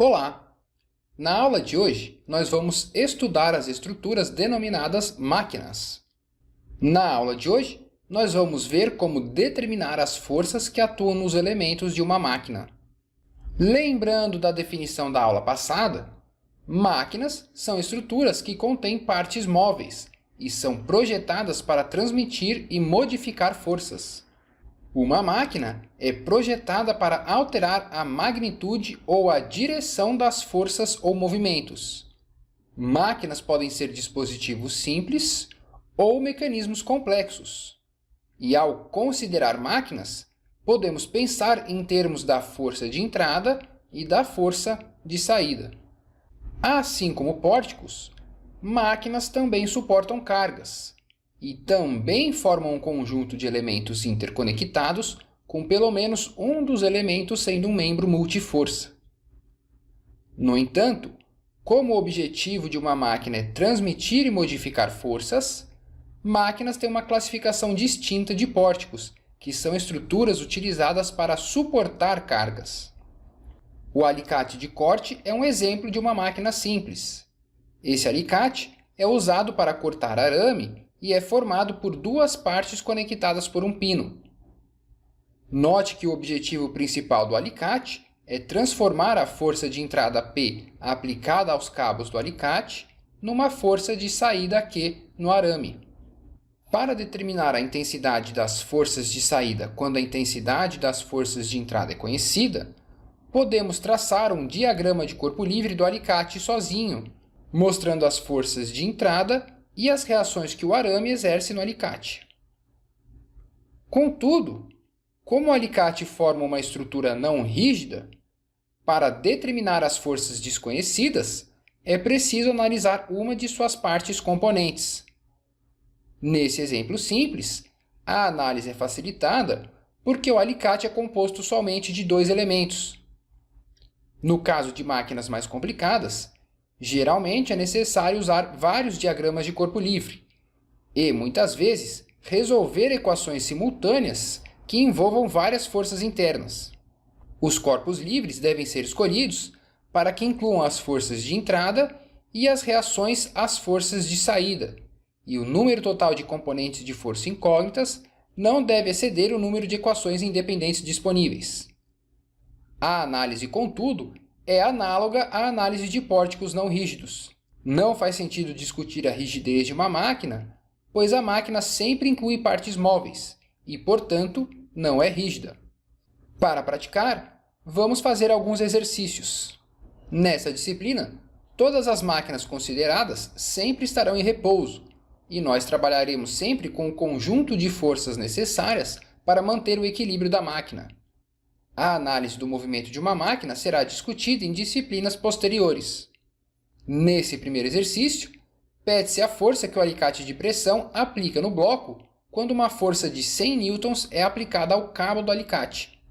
Olá! Na aula de hoje, nós vamos estudar as estruturas denominadas máquinas. Na aula de hoje, nós vamos ver como determinar as forças que atuam nos elementos de uma máquina. Lembrando da definição da aula passada, máquinas são estruturas que contêm partes móveis e são projetadas para transmitir e modificar forças. Uma máquina é projetada para alterar a magnitude ou a direção das forças ou movimentos. Máquinas podem ser dispositivos simples ou mecanismos complexos. E ao considerar máquinas, podemos pensar em termos da força de entrada e da força de saída. Assim como pórticos, máquinas também suportam cargas e também formam um conjunto de elementos interconectados, com pelo menos um dos elementos sendo um membro multiforça. No entanto, como o objetivo de uma máquina é transmitir e modificar forças, máquinas têm uma classificação distinta de pórticos, que são estruturas utilizadas para suportar cargas. O alicate de corte é um exemplo de uma máquina simples. Esse alicate é usado para cortar arame e é formado por duas partes conectadas por um pino. Note que o objetivo principal do alicate é transformar a força de entrada P aplicada aos cabos do alicate numa força de saída Q no arame. Para determinar a intensidade das forças de saída quando a intensidade das forças de entrada é conhecida, podemos traçar um diagrama de corpo livre do alicate sozinho, mostrando as forças de entrada e as reações que o arame exerce no alicate. Contudo, como o alicate forma uma estrutura não rígida, para determinar as forças desconhecidas, é preciso analisar uma de suas partes componentes. Nesse exemplo simples, a análise é facilitada porque o alicate é composto somente de dois elementos. No caso de máquinas mais complicadas, geralmente é necessário usar vários diagramas de corpo livre e, muitas vezes, resolver equações simultâneas que envolvam várias forças internas. Os corpos livres devem ser escolhidos para que incluam as forças de entrada e as reações às forças de saída, e o número total de componentes de força incógnitas não deve exceder o número de equações independentes disponíveis. A análise, contudo, é análoga à análise de pórticos não rígidos. Não faz sentido discutir a rigidez de uma máquina, pois a máquina sempre inclui partes móveis e, portanto, não é rígida. Para praticar, vamos fazer alguns exercícios. Nessa disciplina, todas as máquinas consideradas sempre estarão em repouso, e nós trabalharemos sempre com o conjunto de forças necessárias para manter o equilíbrio da máquina. A análise do movimento de uma máquina será discutida em disciplinas posteriores. Nesse primeiro exercício, pede-se a força que o alicate de pressão aplica no bloco quando uma força de 100 newtons é aplicada ao cabo do alicate.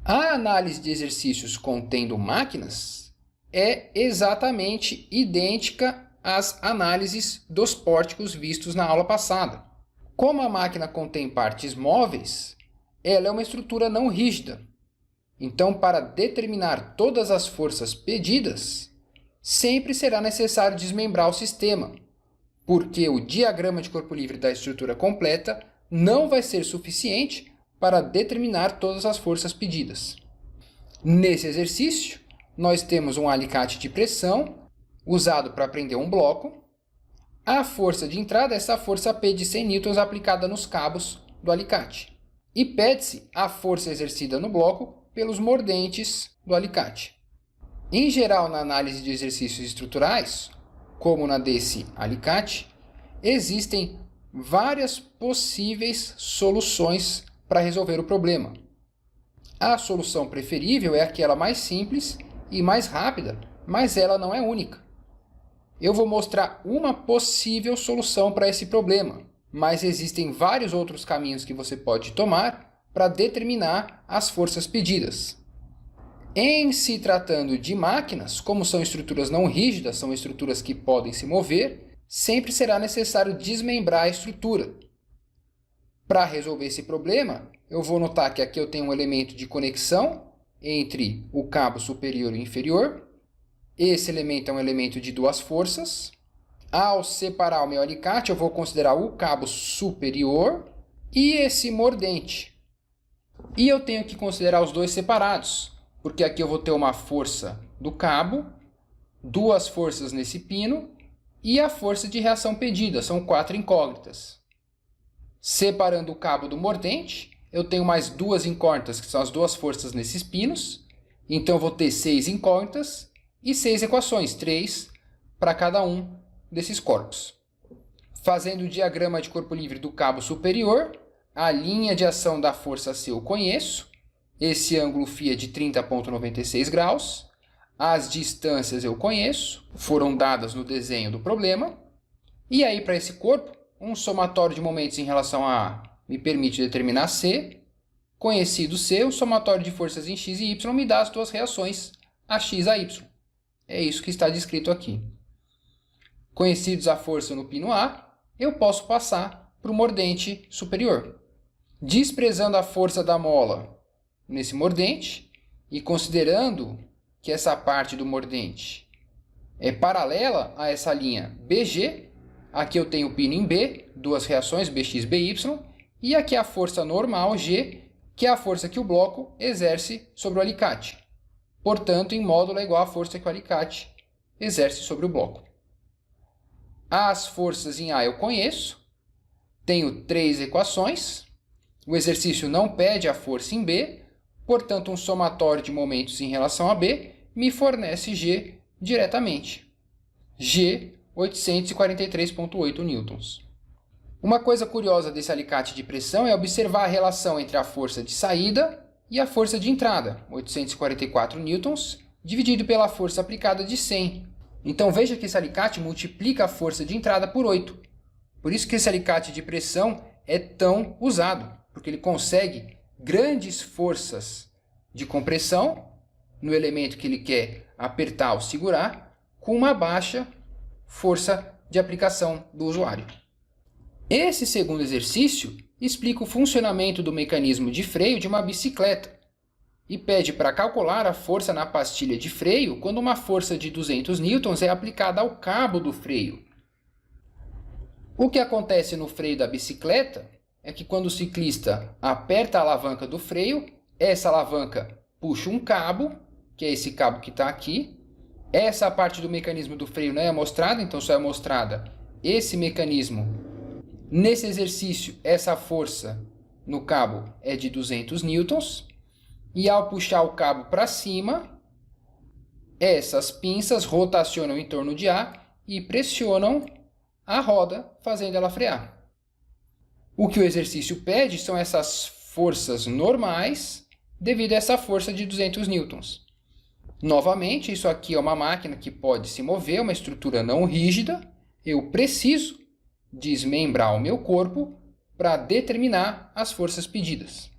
A análise de exercícios contendo máquinas é exatamente idêntica às análises dos pórticos vistos na aula passada. Como a máquina contém partes móveis, ela é uma estrutura não rígida. Então, para determinar todas as forças pedidas, sempre será necessário desmembrar o sistema, porque o diagrama de corpo livre da estrutura completa não vai ser suficiente para determinar todas as forças pedidas. Nesse exercício, nós temos um alicate de pressão usado para prender um bloco. A força de entrada é essa força P de 100 newtons aplicada nos cabos do alicate. E pede-se a força exercida no bloco pelos mordentes do alicate. Em geral, na análise de exercícios estruturais, como na desse alicate, existem várias possíveis soluções para resolver o problema. A solução preferível é aquela mais simples e mais rápida, mas ela não é única. Eu vou mostrar uma possível solução para esse problema, mas existem vários outros caminhos que você pode tomar para determinar as forças pedidas. Em se tratando de máquinas, como são estruturas não rígidas, são estruturas que podem se mover, sempre será necessário desmembrar a estrutura. Para resolver esse problema, eu vou notar que aqui eu tenho um elemento de conexão entre o cabo superior e inferior, Esse elemento é um elemento de duas forças. Ao separar o meu alicate, eu vou considerar o cabo superior e esse mordente. E eu tenho que considerar os dois separados, porque aqui eu vou ter uma força do cabo, duas forças nesse pino e a força de reação pedida, são 4 incógnitas. Separando o cabo do mordente, eu tenho mais duas incógnitas, que são as duas forças nesses pinos. Então eu vou ter 6 incógnitas e 6 equações, 3 para cada um desses corpos. Fazendo o diagrama de corpo livre do cabo superior, a linha de ação da força C eu conheço. Esse ângulo φ é de 30,96 graus. As distâncias eu conheço, foram dadas no desenho do problema. E aí, para esse corpo, um somatório de momentos em relação a A me permite determinar C. Conhecido C, o somatório de forças em X e Y me dá as duas reações, a X e a Y. É isso que está descrito aqui. Conhecidos a força no pino A, eu posso passar para o mordente superior. Desprezando a força da mola nesse mordente e considerando que essa parte do mordente é paralela a essa linha BG, aqui eu tenho o pino em B, duas reações BX e BY, e aqui a força normal G, que é a força que o bloco exerce sobre o alicate. Portanto, em módulo é igual à força que o alicate exerce sobre o bloco. As forças em A eu conheço, tenho 3 equações, o exercício não pede a força em B, portanto, um somatório de momentos em relação a B me fornece G diretamente. G, 843,8 newtons. Uma coisa curiosa desse alicate de pressão é observar a relação entre a força de saída e a força de entrada, 844 newtons, dividido pela força aplicada de 100. Então veja que esse alicate multiplica a força de entrada por 8. Por isso que esse alicate de pressão é tão usado, porque ele consegue grandes forças de compressão no elemento que ele quer apertar ou segurar, com uma baixa força de aplicação do usuário. Esse segundo exercício explica o funcionamento do mecanismo de freio de uma bicicleta e pede para calcular a força na pastilha de freio quando uma força de 200 newtons é aplicada ao cabo do freio. O que acontece no freio da bicicleta é que quando o ciclista aperta a alavanca do freio, essa alavanca puxa um cabo, que é esse cabo que está aqui. Essa parte do mecanismo do freio não é mostrada, então só é mostrada esse mecanismo. Nesse exercício, essa força no cabo é de 200 newtons. E ao puxar o cabo para cima, essas pinças rotacionam em torno de A e pressionam a roda, fazendo ela frear. O que o exercício pede são essas forças normais devido a essa força de 200 newtons. Novamente, isso aqui é uma máquina que pode se mover, uma estrutura não rígida. Eu preciso desmembrar o meu corpo para determinar as forças pedidas.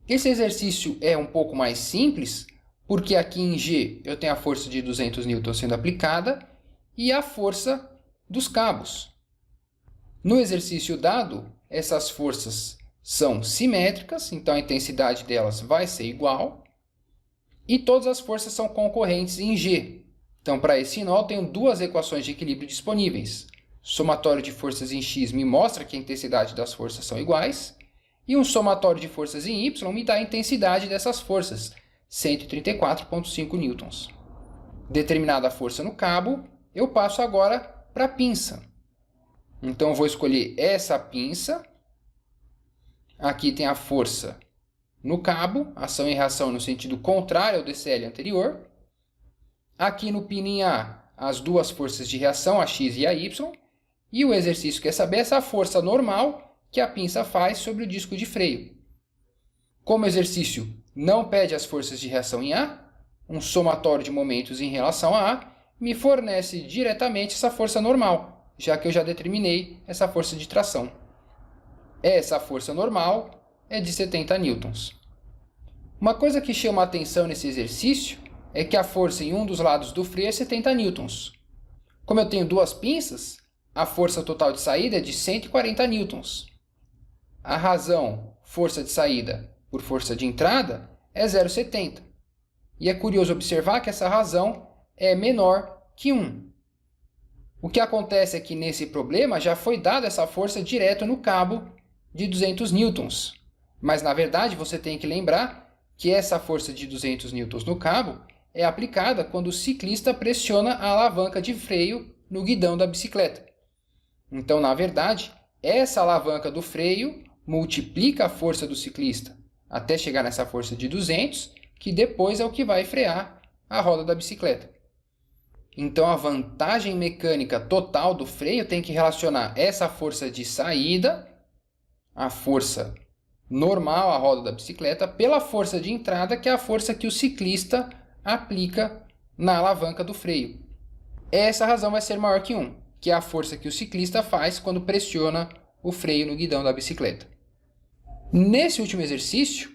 Esse exercício é um pouco mais simples, porque aqui em G eu tenho a força de 200 newtons sendo aplicada e a força dos cabos. No exercício dado, essas forças são simétricas, então a intensidade delas vai ser igual. E todas as forças são concorrentes em G. Então, para esse nó, eu tenho duas equações de equilíbrio disponíveis. Somatório de forças em X me mostra que a intensidade das forças são iguais. E um somatório de forças em Y me dá a intensidade dessas forças, 134,5 newtons. Determinada a força no cabo, eu passo agora para a pinça. Então, eu vou escolher essa pinça. Aqui tem a força no cabo, ação e reação no sentido contrário ao DCL anterior. Aqui no pino em A, as duas forças de reação, a X e a Y. E o exercício quer saber essa força normal que a pinça faz sobre o disco de freio. Como o exercício não pede as forças de reação em A, um somatório de momentos em relação a A me fornece diretamente essa força normal, já que eu já determinei essa força de tração. Essa força normal é de 70 newtons. Uma coisa que chama a atenção nesse exercício é que a força em um dos lados do freio é 70 newtons. Como eu tenho duas pinças, a força total de saída é de 140 newtons. A razão força de saída por força de entrada é 0,70. E é curioso observar que essa razão é menor que 1. O que acontece é que nesse problema já foi dada essa força direto no cabo de 200 newtons. Mas na verdade você tem que lembrar que essa força de 200 newtons no cabo é aplicada quando o ciclista pressiona a alavanca de freio no guidão da bicicleta. Então, na verdade, essa alavanca do freio multiplica a força do ciclista até chegar nessa força de 200, que depois é o que vai frear a roda da bicicleta. Então, a vantagem mecânica total do freio tem que relacionar essa força de saída, a força normal à roda da bicicleta, pela força de entrada, que é a força que o ciclista aplica na alavanca do freio. Essa razão vai ser maior que 1, que é a força que o ciclista faz quando pressiona o freio no guidão da bicicleta. Nesse último exercício,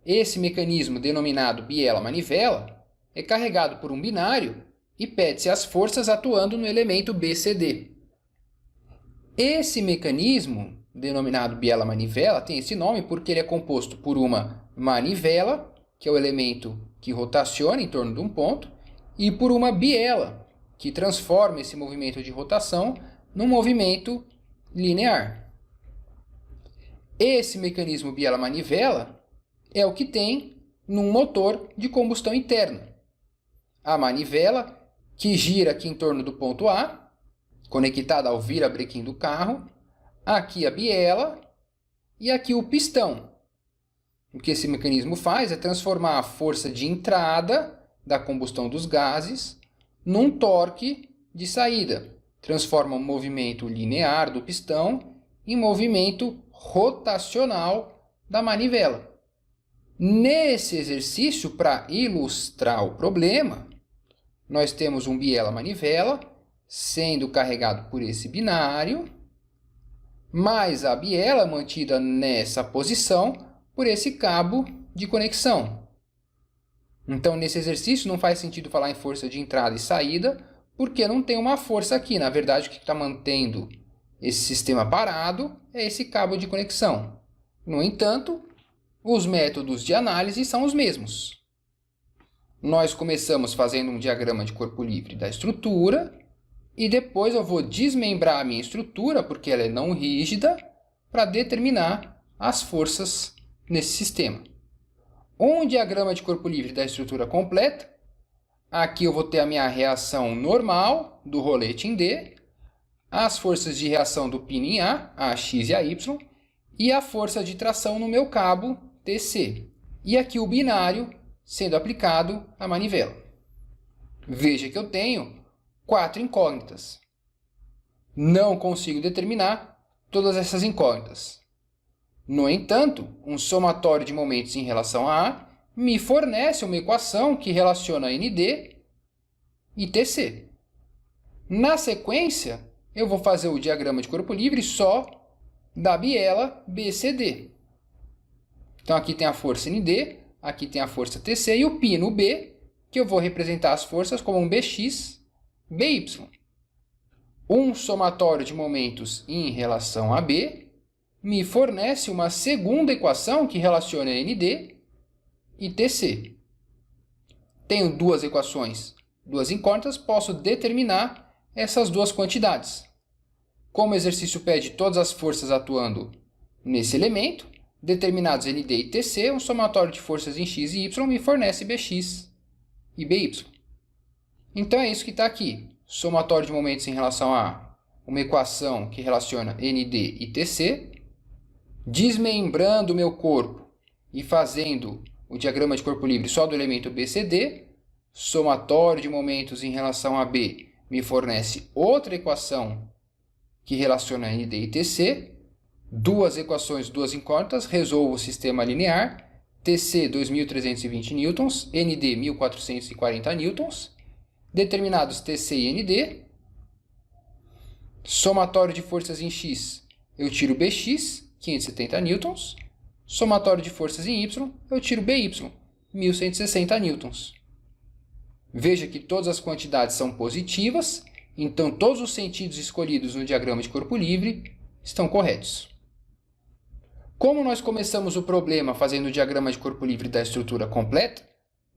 esse mecanismo denominado biela-manivela é carregado por um binário e pede-se as forças atuando no elemento BCD. Esse mecanismo, denominado biela-manivela, tem esse nome porque ele é composto por uma manivela, que é o elemento que rotaciona em torno de um ponto, e por uma biela, que transforma esse movimento de rotação num movimento linear. Esse mecanismo biela-manivela é o que tem num motor de combustão interna. A manivela, que gira aqui em torno do ponto A, conectada ao virabrequim do carro, aqui a biela e aqui o pistão. O que esse mecanismo faz é transformar a força de entrada da combustão dos gases num torque de saída. Transforma o movimento linear do pistão em movimento rotacional da manivela. Nesse exercício, para ilustrar o problema, nós temos um biela-manivela sendo carregado por esse binário, mais a biela mantida nessa posição por esse cabo de conexão. Então, nesse exercício, não faz sentido falar em força de entrada e saída, porque não tem uma força aqui. Na verdade, o que está mantendo esse sistema parado é esse cabo de conexão. No entanto, os métodos de análise são os mesmos. Nós começamos fazendo um diagrama de corpo livre da estrutura, e depois eu vou desmembrar a minha estrutura, porque ela é não rígida, para determinar as forças nesse sistema. Um diagrama de corpo livre da estrutura completa. Aqui eu vou ter a minha reação normal do rolete em D, as forças de reação do pino em A X e a Y, e a força de tração no meu cabo TC. E aqui o binário sendo aplicado à manivela. Veja que eu tenho 4 incógnitas. Não consigo determinar todas essas incógnitas. No entanto, um somatório de momentos em relação a A me fornece uma equação que relaciona ND e TC. Na sequência, eu vou fazer o diagrama de corpo livre só da biela BCD. Então aqui tem a força ND, aqui tem a força TC e o pino B, que eu vou representar as forças como um BX, BY. Um somatório de momentos em relação a B me fornece uma segunda equação que relaciona ND e TC. Tenho duas equações, duas incógnitas, posso determinar essas duas quantidades. Como o exercício pede todas as forças atuando nesse elemento, determinados ND e TC, um somatório de forças em X e Y me fornece BX e BY. Então é isso que está aqui. Somatório de momentos em relação a uma equação que relaciona ND e TC, desmembrando o meu corpo e fazendo o diagrama de corpo livre só do elemento BCD, somatório de momentos em relação a B me fornece outra equação que relaciona ND e TC, duas equações, duas incógnitas, resolvo o sistema linear, TC 2.320 newtons, ND 1.440 newtons, determinados TC e ND, somatório de forças em X, eu tiro BX, 570 newtons, somatório de forças em Y, eu tiro BY, 1.160 newtons. Veja que todas as quantidades são positivas, então todos os sentidos escolhidos no diagrama de corpo livre estão corretos. Como nós começamos o problema fazendo o diagrama de corpo livre da estrutura completa,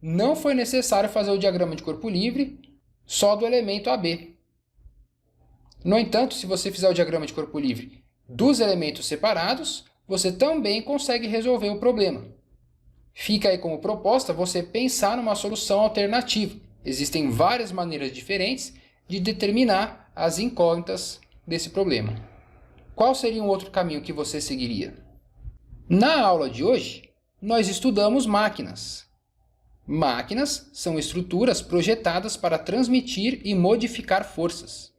não foi necessário fazer o diagrama de corpo livre só do elemento AB. No entanto, se você fizer o diagrama de corpo livre dos elementos separados, você também consegue resolver o problema. Fica aí como proposta você pensar numa solução alternativa. Existem várias maneiras diferentes de determinar as incógnitas desse problema. Qual seria um outro caminho que você seguiria? Na aula de hoje, nós estudamos máquinas. Máquinas são estruturas projetadas para transmitir e modificar forças.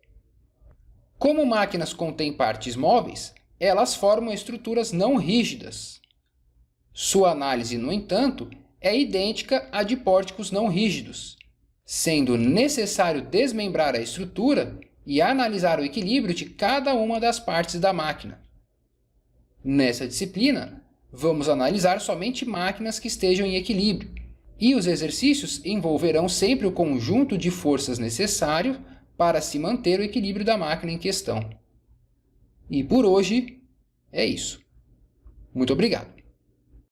Como máquinas contêm partes móveis, elas formam estruturas não rígidas. Sua análise, no entanto, é idêntica à de pórticos não rígidos, sendo necessário desmembrar a estrutura e analisar o equilíbrio de cada uma das partes da máquina. Nessa disciplina, vamos analisar somente máquinas que estejam em equilíbrio, e os exercícios envolverão sempre o conjunto de forças necessário para se manter o equilíbrio da máquina em questão. E por hoje é isso. Muito obrigado.